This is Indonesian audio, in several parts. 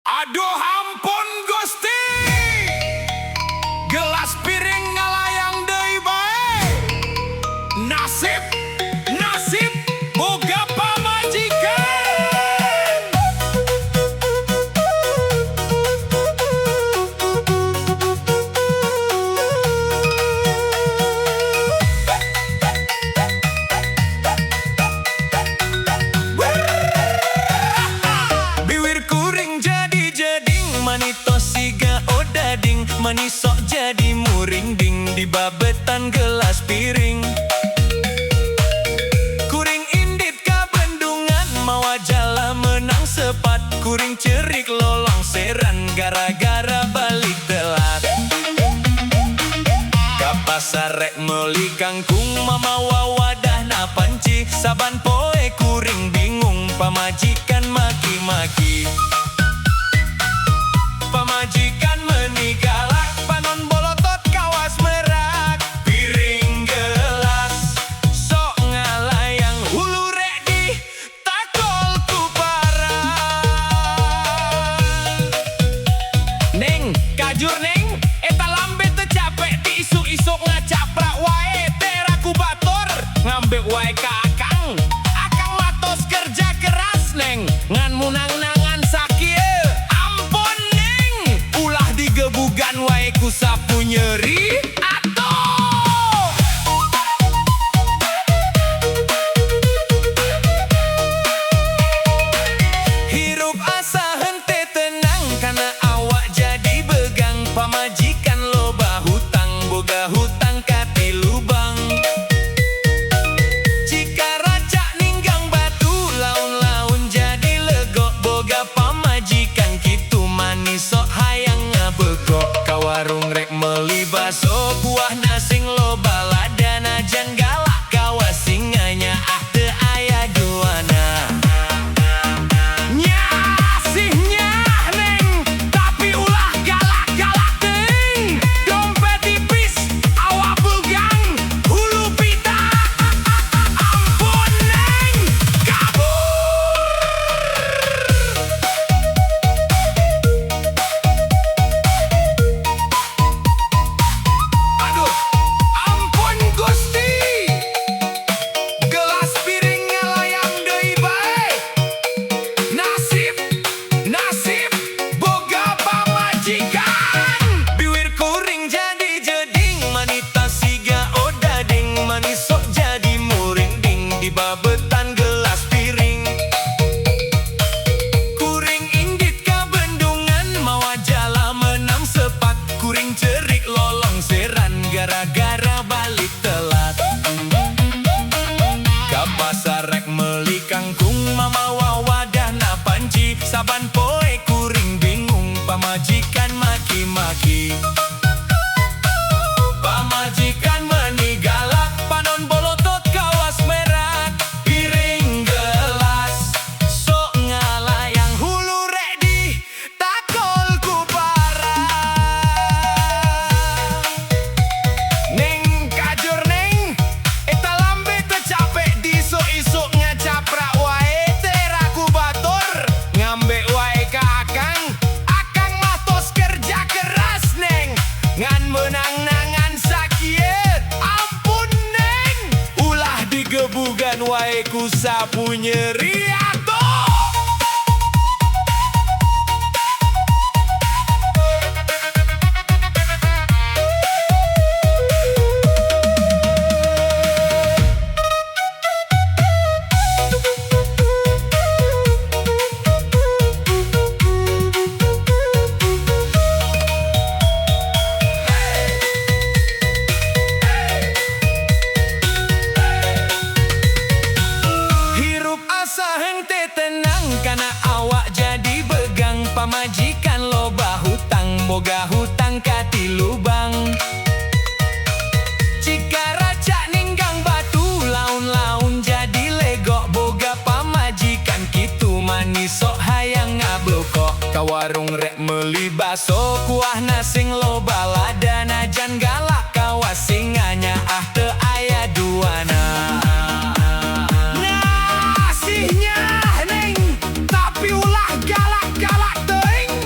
Aduh ampun Gusti, gelas piring ngalayang deui bae. Nasib, nasib boga pamajikan. Biwir kuring jadi jeding, manito siga odading, manisok jadi muring ding di babetan gelas piring. Kuring indit ka bendungan, mawa jala menang sepat, kuring cerik lolong seran gara-gara balik telat. Ka pasar rek meuli kangkung, mamawa wadahna panci, saban poe kuring bingung, pamajikan maki-maki. Pamajikan meuni galak, panon bolotot kawas merak. Piring gelas sok ngalayang, hulu rek di takol ku parang. Neng, kajur neng, eta lambe teu capek ti isuk-isuk ngacaprak wae, tera ku batur ngambek wae ka akang. Akang matos kerja keras neng, ngan munang-nangan sakieu. Ampun neng, ulah digebugan wae ku sapu nyeri. Atuh! Hirup asa hente tenang, karena awak jadi begang. Pamajikan loba hutang, boga hutang kati lubang. Jika raja ninggang batu, laun-laun jadi legok, boga pamajikan kitu manis sok hayang ngabegok. Ka warung rek meuli baso, buah nasing loba lada, najan galak kawa singanya ah teu aya duana. Nyah sih nyah neng, tapi ulah galak-galak teuing. Dompet tipis, awak begang, hulu pita. Ampun neng, kabur. Aduh, ampun Gusti, gelas piring ngalayang deui bae. Nasib, nasib boga pamajikan. Biwir kuring jadi jeding, manita siga odading, manisok jadi muring ding di babetan gelas piring. Kuring indit ka bendungan, mawa jala menang sepat, kuring cerik lolong seran gara-gara balik telat. Ka pasar rek meuli kangkung, mamawa wadahna panci, saban poe kuring bingung, pamajikan maki-maki. Pamajikan meuni galak, panon bolotot kawas merak. Piring gelas sok ngalayang, hulu rek di takol ku parang. Neng, kajur neng, eta lambe teu capek disuk-isuk ngacaprak wae, tera ku batur ngambek wae ka akang. Akang mah tos kerja keras neng, ngan menang-nangan sakieu. Ampun neng, ulah digebugan wae ku sapu nyeri. Atuh! Hirup asa hente tenang, karena awak jadi begang. Pamajikan loba hutang, boga hutang kati lubang. Jika raja ninggang batu, laun-laun jadi legok, boga pamajikan kitu manis sok hayang ngablokok. Ka warung rek meuli baso, kuah nasing loba lada, najan galak kawa singanya ah teu aya duana. Nasihnya neng, tapi ulah galak-galak teuing.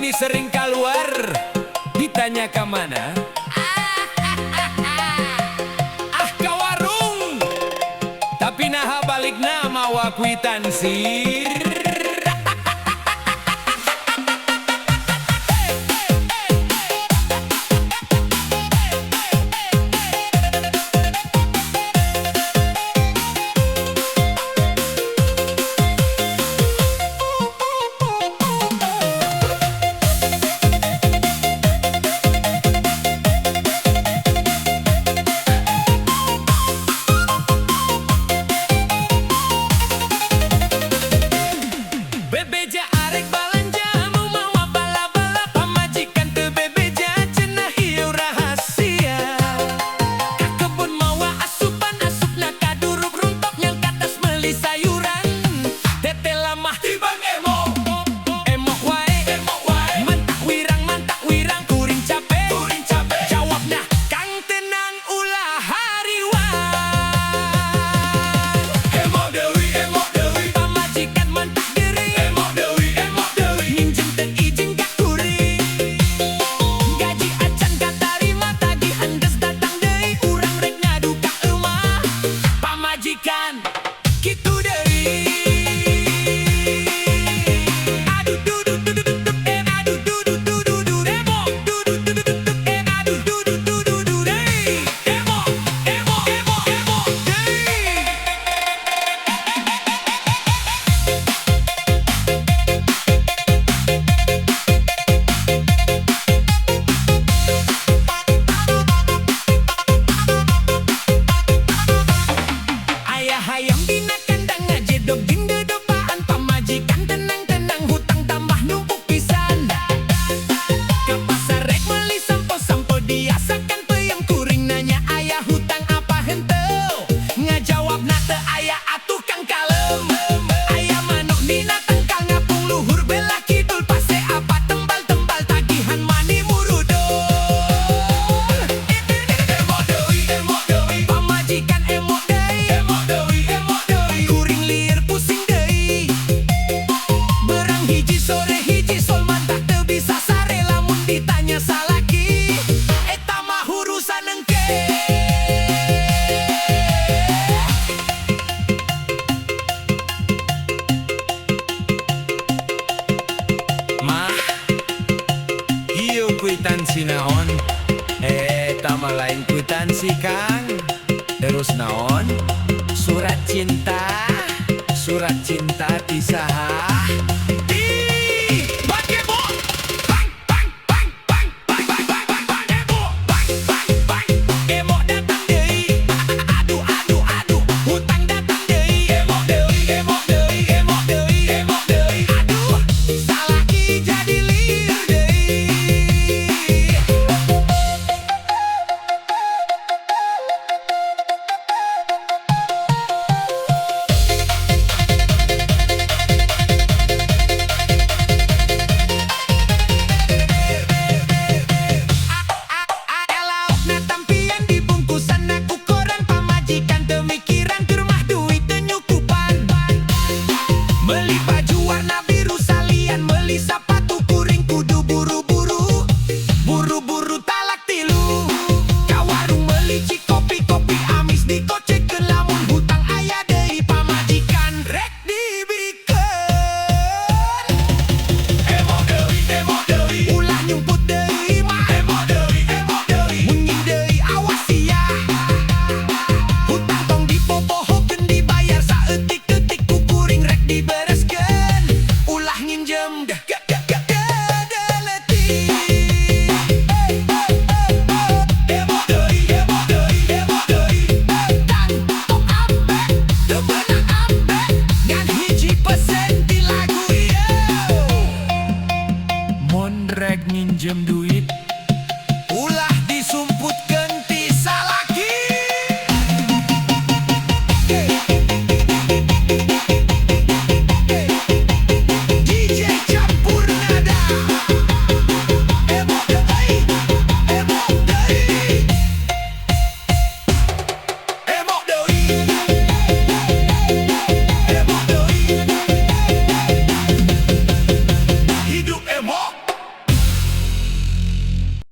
ini sering keluar, ditanya ke mana? Ah, ke warung. Tapi nah balik nama wa kwitansi. Bebeja arek balanja mau mawa bala-bala, pamajikan teu bebeja cenah ieu rahasia. Ka kebun mawa asupan, asupna kaduruk runtok yang katas meuli sayuran. Tete lamah tibang emok, emok wae, mantak wirang kuring capek, jawabna kang tenang ulah hariwan. Emok deui, pamajikan mantak gitu deui. Aduh duduk aduh duduk emok aduh duduk deui. Emok deui. Ayah hayam dina kandang ngajedog jeung dedopaan, pamajikan tenang-tenang hutang tambah numpuk pisan. Ka pasar rek meuli sampo diasakan peuyeum kuring nanya aya hutang apa henteu. Ngajawabna teu aya atuh kang kalem. Aya manuk dina tengkal ngapung luhur belah kidul, pase apa tembal-tembal tagihan mani murudol. Emok deui, pamajikan emok deui. Kuring lieur pusing deui. Berang hiji sore hiji sol mantak teu bisa sare lamun ditanya salaki. Eta mah urusan engke. Mah, ieu kwitansi naon? Eta mah lain kwitansi Kang. Terus naon? Surat cinta bisa